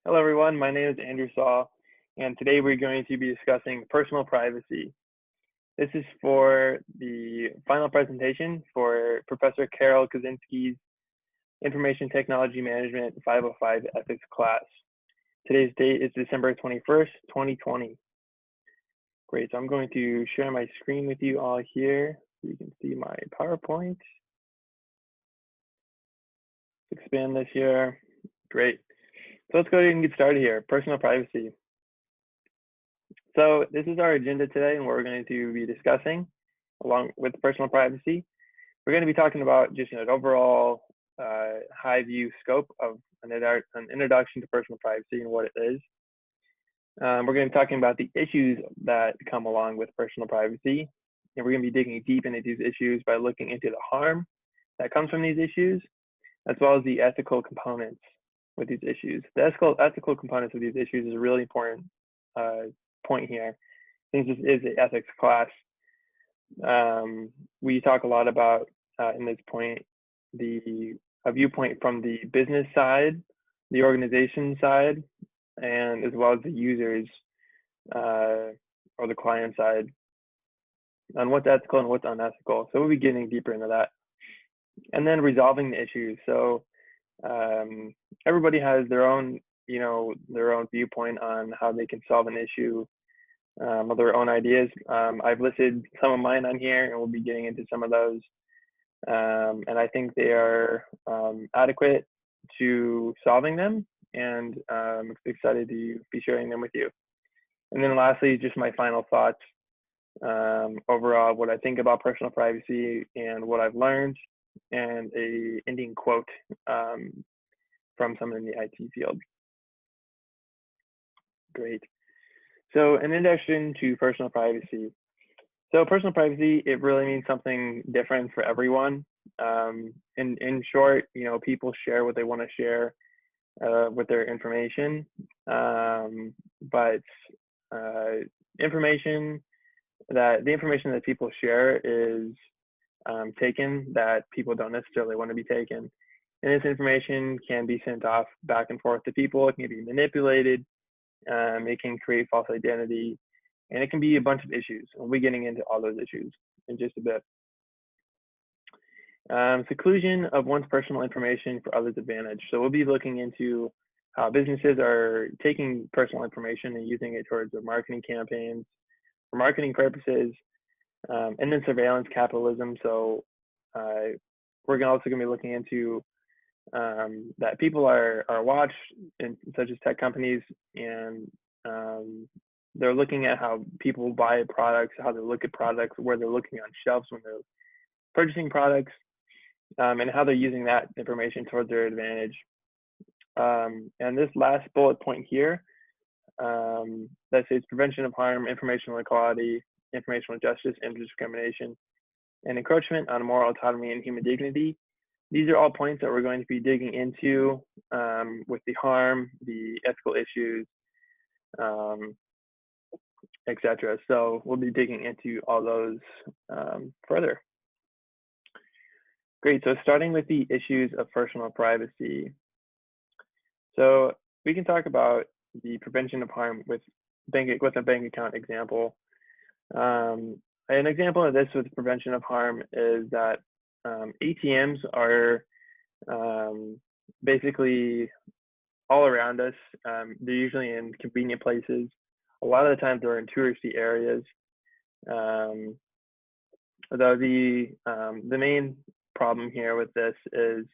Hello, everyone. My name is Andrew Saal, and today we're going to be discussing personal privacy. This is for the final presentation for Professor Carol Kaczynski's Information Technology Management 505 Ethics class. Today's date is December 21st, 2020. Great, so I'm going to share my screen with you all here so you can see my PowerPoint. Let's expand this here. Great. So let's go ahead and get started here. Personal privacy. So this is our agenda today and what we're going to be discussing along with personal privacy. We're going to be talking about just an overall high view scope of an introduction to personal privacy and what it is. We're going to be talking about the issues that come along with personal privacy. And we're going to be digging deep into these issues by looking into the harm that comes from these issues, as well as the ethical components with these issues. The ethical components of these issues is a really important point here. Since this is an ethics class, we talk a lot about in this point a viewpoint from the business side, the organization side, and as well as the users or the client side on what's ethical and what's unethical. So we'll be getting deeper into that. And then resolving the issues. So everybody has their own, their own viewpoint on how they can solve an issue, or their own ideas. I've listed some of mine on here, and we'll be getting into some of those. And I think they are adequate to solving them, and I'm excited to be sharing them with you. And then lastly, just my final thoughts overall, what I think about personal privacy and what I've learned, and a ending quote from someone in the IT field. Great. So an introduction to personal privacy. So personal privacy, it really means something different for everyone. In short, people share what they want to share with their information, but the information that people share is taken that people don't necessarily want to be taken. And this information can be sent off back and forth to people. It can be manipulated. It can create false identity, and it can be a bunch of issues. We'll be getting into all those issues in just a bit. Seclusion of one's personal information for others' advantage. So we'll be looking into how businesses are taking personal information and using it towards their marketing campaigns for marketing purposes, and then surveillance capitalism. So we're also going to be looking into that people are watched, such as tech companies, and they're looking at how people buy products, how they look at products, where they're looking on shelves when they're purchasing products, and how they're using that information towards their advantage. And this last bullet point here, that says prevention of harm, informational equality, informational justice, and discrimination, and encroachment on moral autonomy and human dignity. These are all points that we're going to be digging into with the harm, the ethical issues, etc. So we'll be digging into all those further. Great, so starting with the issues of personal privacy. So we can talk about the prevention of harm with a bank account example. An example of this with prevention of harm is that ATMs are basically all around us. They're usually in convenient places. A lot of the times they're in touristy areas. Although the main problem here with this is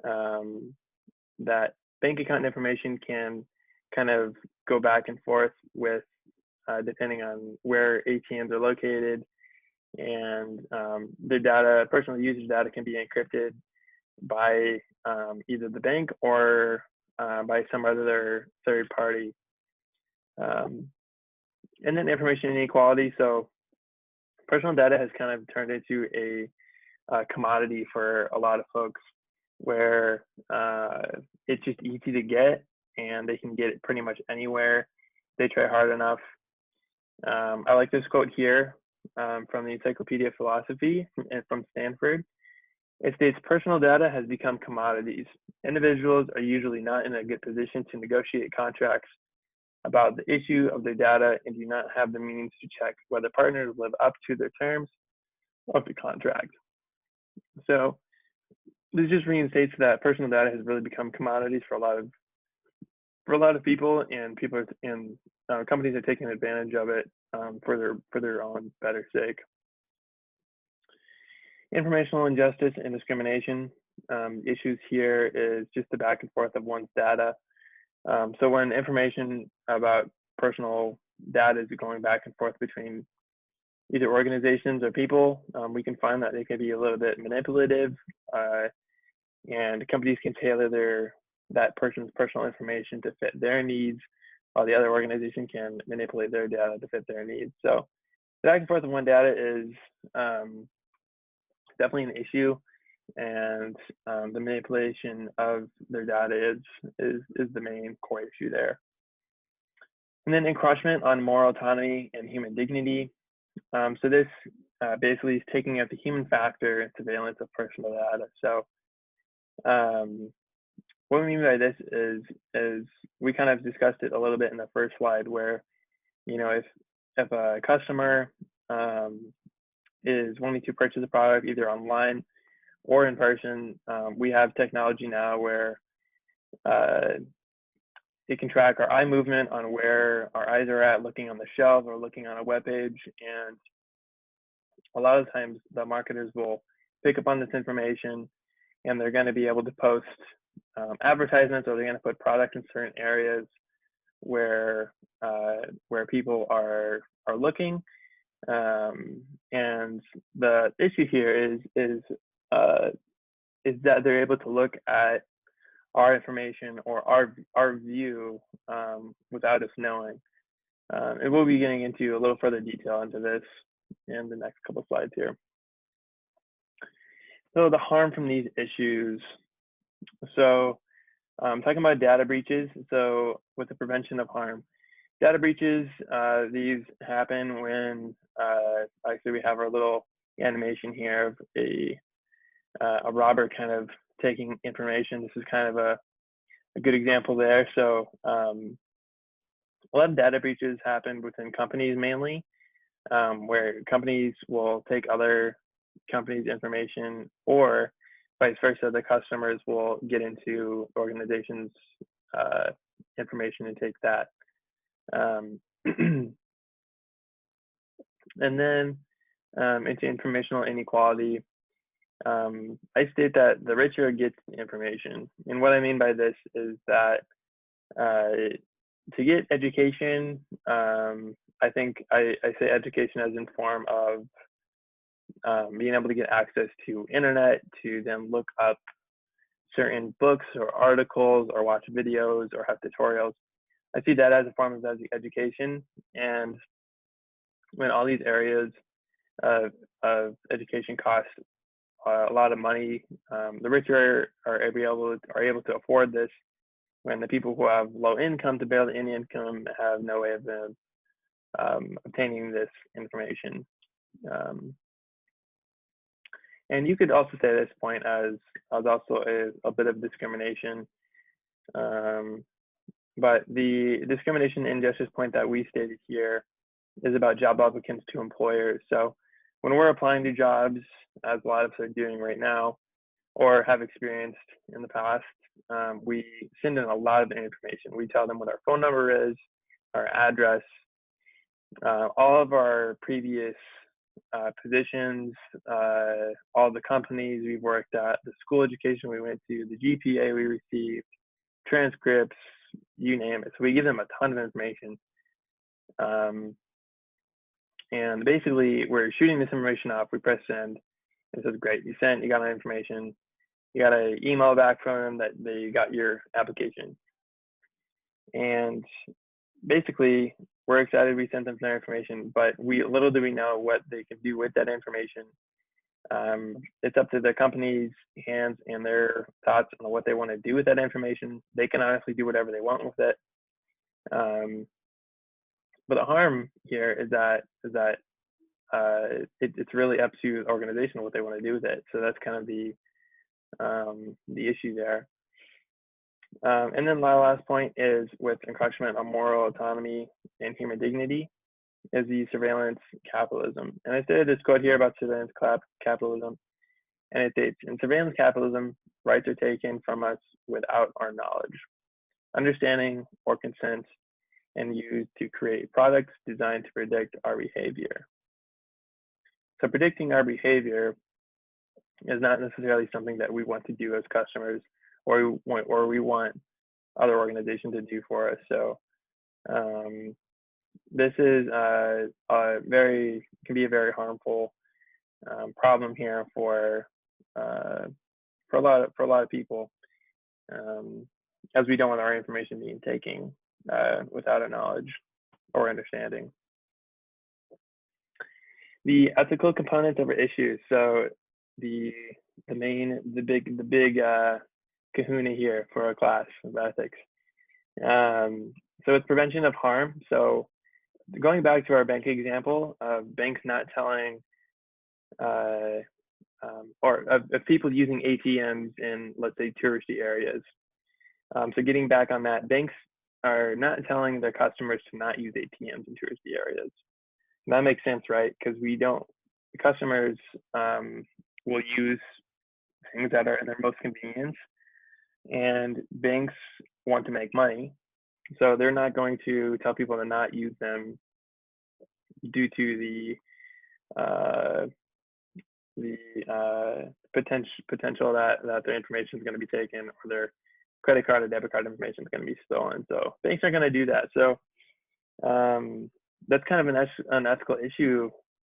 that bank account information can kind of go back and forth with depending on where ATMs are located, and the data, personal user data, can be encrypted by either the bank or by some other third party. And then information inequality. So personal data has kind of turned into a commodity for a lot of folks, where it's just easy to get, and they can get it pretty much anywhere they try hard enough. I like this quote here from the Encyclopedia of Philosophy from Stanford. It states personal data has become commodities. Individuals are usually not in a good position to negotiate contracts about the issue of their data and do not have the means to check whether partners live up to their terms of the contract. So this just reinstates that personal data has really become commodities for a lot of people, and companies are taking advantage of it for their own better sake. Informational injustice and discrimination. Issues here is just the back and forth of one's data. So when information about personal data is going back and forth between either organizations or people, we can find that they can be a little bit manipulative, and companies can tailor that person's personal information to fit their needs, while the other organization can manipulate their data to fit their needs. So the back and forth of one data is definitely an issue, and the manipulation of their data is the main core issue there. And then encroachment on moral autonomy and human dignity. So this basically is taking out the human factor and surveillance of personal data. So what we mean by this is we kind of discussed it a little bit in the first slide, where if a customer is wanting to purchase a product either online or in person, we have technology now where it can track our eye movement on where our eyes are at, looking on the shelf or looking on a web page. And a lot of times the marketers will pick up on this information, and they're going to be able to post advertisements, or they're going to put product in certain areas where people are looking. And the issue here is that they're able to look at our information or our view without us knowing. And we'll be getting into a little further detail into this in the next couple slides here. So the harm from these issues. So talking about data breaches. So with the prevention of harm, data breaches, these happen when actually we have our little animation here of a robber kind of taking information. This is kind of a good example there. So a lot of data breaches happen within companies mainly, where companies will take other companies' information, or vice versa, the customers will get into organizations' information and take that. And then into informational inequality. I state that the richer gets information. And what I mean by this is that to get education, I think I say education as in form of being able to get access to internet, to then look up certain books or articles or watch videos or have tutorials. I see that as a form of education. And when all these areas of education cost a lot of money, the richer are able to afford this, when the people who have low income to barely any income have no way of obtaining this information. And you could also say this point as also a bit of discrimination. But the discrimination and injustice point that we stated here is about job applicants to employers. So when we're applying to jobs, as a lot of us are doing right now, or have experienced in the past, we send in a lot of information. We tell them what our phone number is, our address, all of our previous positions, all the companies we've worked at, the school education we went to, the GPA we received, transcripts, you name it. So we give them a ton of information. And basically, we're shooting this information off. We press send. It says, great, you sent, you got my information. You got an email back from them that they got your application. And basically, we're excited we sent them their information, but little do we know what they can do with that information. It's up to the company's hands and their thoughts on what they want to do with that information. They can honestly do whatever they want with it. But the harm here is that it's really up to the organization what they want to do with it. So that's kind of the the issue there. And then my last point is with encroachment on moral autonomy and human dignity is the surveillance capitalism. And I stated this quote here about surveillance capitalism, and it states, in surveillance capitalism, rights are taken from us without our knowledge, understanding, or consent, and used to create products designed to predict our behavior. So predicting our behavior is not necessarily something that we want to do as customers, or we want other organizations to do for us. So this is can be a very harmful problem here for a lot of people, as we don't want our information being taken without our knowledge or understanding. The ethical components of our issues. So the big kahuna here for our class of ethics. So it's prevention of harm. So going back to our bank example of banks not telling or of people using ATMs in, let's say, touristy areas. So getting back on that, banks are not telling their customers to not use ATMs in touristy areas. And that makes sense, right? Because the customers will use things that are in their most convenience, and banks want to make money. So they're not going to tell people to not use them due to the potential that their information is going to be taken, or their credit card or debit card information is going to be stolen. So banks are going to do that. So that's kind of an unethical issue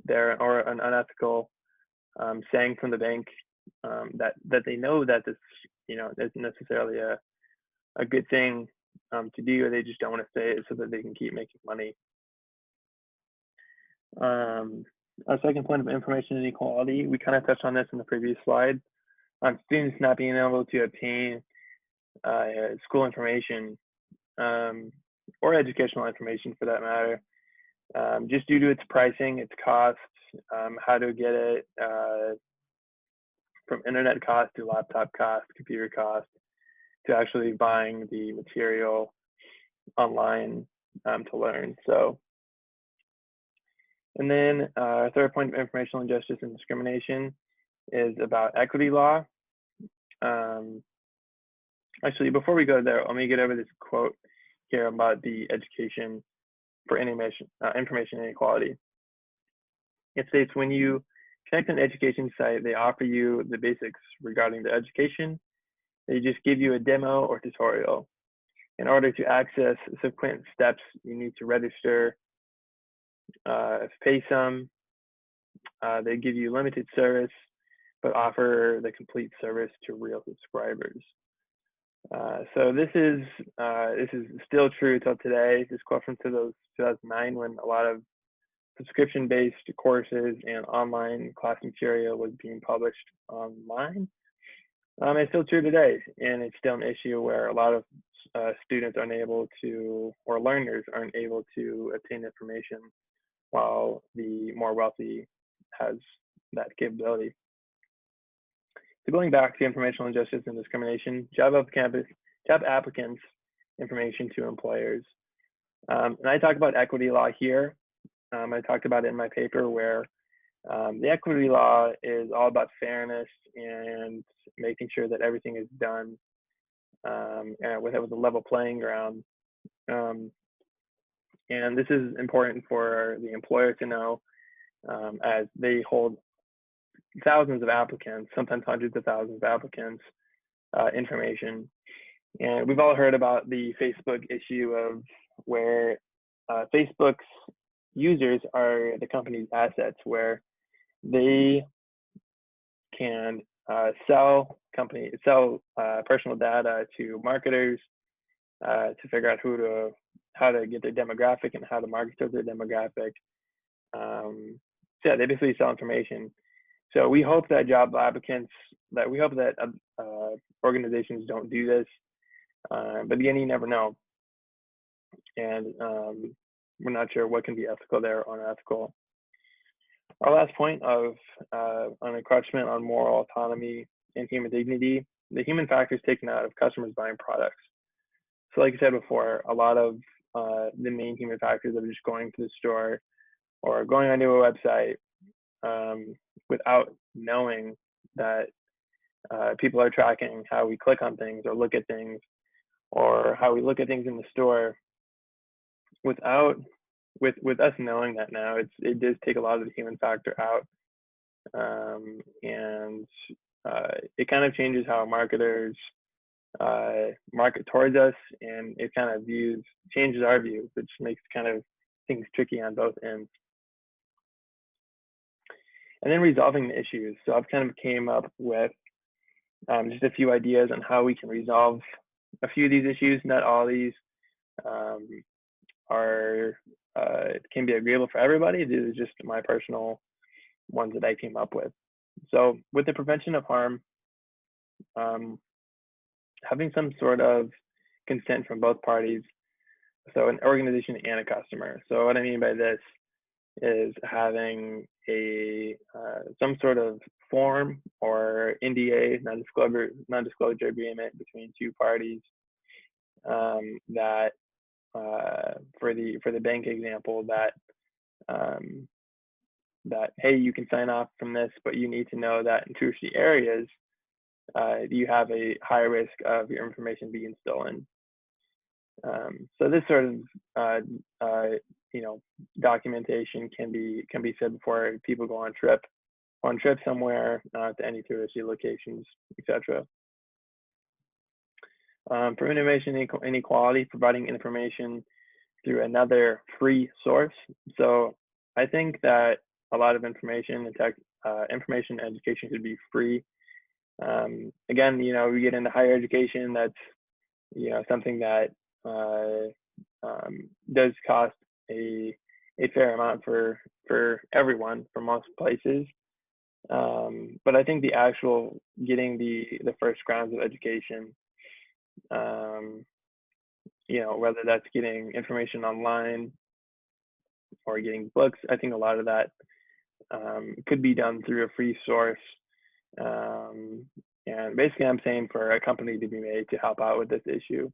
there, or an unethical saying from the bank that they know that this isn't necessarily a good thing to do, or they just don't want to say it so that they can keep making money. Our second point of information inequality, we kind of touched on this in the previous slide, on students not being able to obtain school information or educational information for that matter, just due to its pricing, its costs, how to get it, from internet cost to laptop cost, computer cost, to actually buying the material online to learn. So, and then our third point of informational injustice and discrimination is about equity law. Actually, before we go there, let me get over this quote here about the education for information inequality. It states, when you connect an education site, they offer you the basics regarding the education. They just give you a demo or tutorial. In order to access subsequent steps, you need to register, pay some. They give you limited service, but offer the complete service to real subscribers. So this is still true till today. This quote from 2009, when a lot of subscription-based courses and online class material was being published online. It's still true today, and it's still an issue where a lot of students aren't able to, or learners aren't able to obtain information, while the more wealthy has that capability. So going back to informational injustice and discrimination, job applicants' information to employers. And I talk about equity law here. I talked about it in my paper, where the equity law is all about fairness and making sure that everything is done with a level playing ground. And this is important for the employer to know, as they hold thousands of applicants, sometimes hundreds of thousands of applicants, information. And we've all heard about the Facebook issue of where Facebook's users are the company's assets, where they can sell personal data to marketers to figure out how to get their demographic and how to market to their demographic. So yeah, they basically sell information. So we hope that organizations don't do this, but again, you never know. And we're not sure what can be ethical there or unethical. Our last point of on encroachment on moral autonomy and human dignity, the human factor is taken out of customers buying products. So like I said before, a lot of the main human factors of just going to the store or going onto a website without knowing that people are tracking how we click on things or look at things, or how we look at things in the store. With us knowing that now, it does take a lot of the human factor out, and it kind of changes how marketers market towards us, and it kind of changes our view, which makes kind of things tricky on both ends. And then resolving the issues. So I've kind of came up with just a few ideas on how we can resolve a few of these issues. Not all these can be agreeable for everybody. These are just my personal ones that I came up with. So with the prevention of harm, having some sort of consent from both parties, so an organization and a customer. So what I mean by this is having some sort of form or NDA, non-disclosure agreement between two parties, that for the bank example, that hey, you can sign off from this, but you need to know that in tertiary areas you have a high risk of your information being stolen. So this sort of documentation can be said before people go on trip somewhere, to any touristy locations, etc. For information inequality, providing information through another free source. So I think that a lot of information and education should be free. Again, we get into higher education, that's something that does cost a fair amount for everyone, for most places. But I think the actual getting the first grounds of education, whether that's getting information online or getting books, I think a lot of that could be done through a free source. And basically, I'm saying for a company to be made to help out with this issue.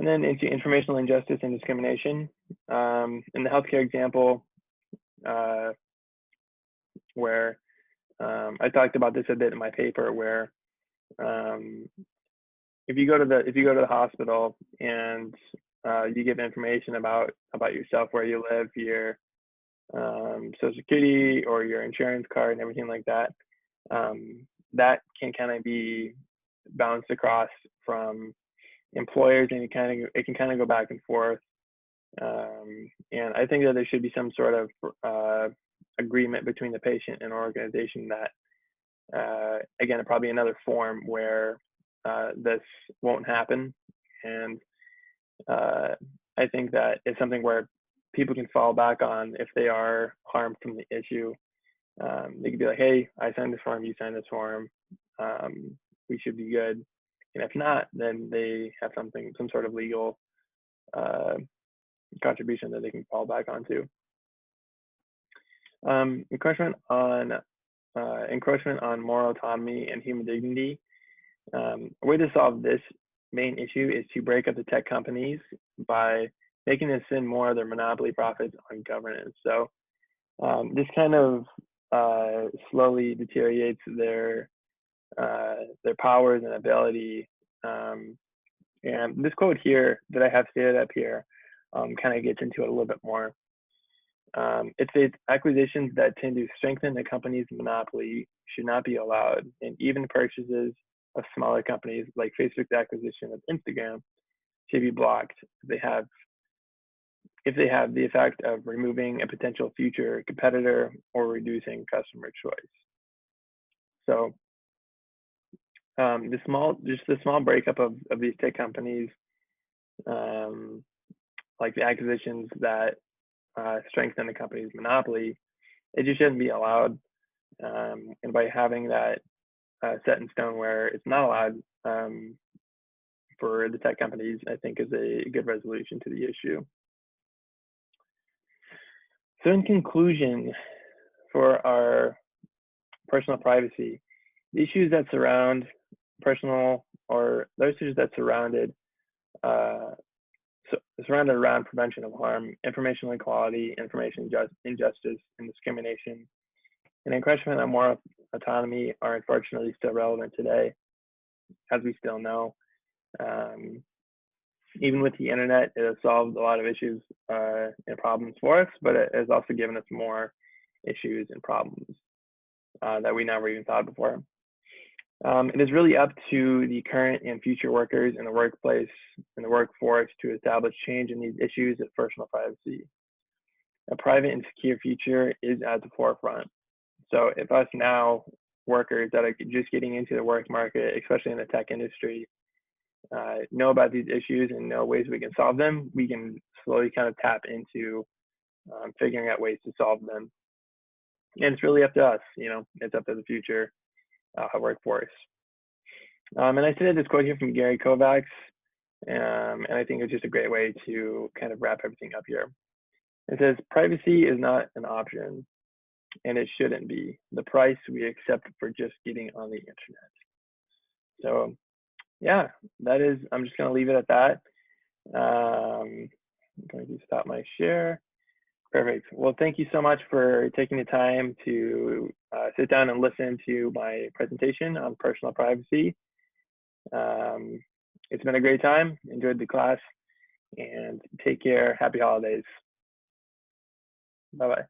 And then into informational injustice and discrimination. In the healthcare example, where I talked about this a bit in my paper, where if you go to the hospital and you give information about yourself, where you live, your Social Security or your insurance card and everything like that, that can kind of be bounced across from employers, and it can kind of go back and forth. And I think that there should be some sort of agreement between the patient and organization that, again, probably another form where this won't happen. And I think that it's something where people can fall back on if they are harmed from the issue. They could be like, hey, I signed this form, you signed this form, we should be good. And if not, then they have some sort of legal contribution that they can fall back onto. Encroachment on moral autonomy and human dignity. A way to solve this main issue is to break up the tech companies by making them spend more of their monopoly profits on governance. So this kind of slowly deteriorates their powers and ability. And this quote here that I have stated up here kind of gets into it a little bit more. It says acquisitions that tend to strengthen the company's monopoly should not be allowed, and even purchases of smaller companies like Facebook's acquisition of Instagram should be blocked if they have the effect of removing a potential future competitor or reducing customer choice. So the small breakup of these tech companies, like the acquisitions that strengthen the company's monopoly, it just shouldn't be allowed. And by having that set in stone where it's not allowed for the tech companies, I think is a good resolution to the issue. So in conclusion, for our personal privacy. The issues that surround personal or those issues that uh, surrounded around prevention of harm, information inequality, information injustice, and discrimination, and encroachment on moral autonomy are unfortunately still relevant today, as we still know. Um, Even with the internet, it has solved a lot of issues and problems for us, but it has also given us more issues and problems that we never even thought before. It is really up to the current and future workers in the workplace and the workforce to establish change in these issues of personal privacy. A private and secure future is at the forefront. So if us now workers that are just getting into the work market, especially in the tech industry, know about these issues and know ways we can solve them, we can slowly kind of tap into figuring out ways to solve them. And it's really up to us, it's up to the future workforce. And I said this quote here from Gary Kovacs, and I think it's just a great way to kind of wrap everything up here. It says, privacy is not an option, and it shouldn't be the price we accept for just getting on the internet. So yeah, I'm just going to leave it at that. I'm going to stop my share. Perfect. Well, thank you so much for taking the time to sit down and listen to my presentation on personal privacy. It's been a great time. Enjoyed the class, and take care. Happy holidays. Bye-bye.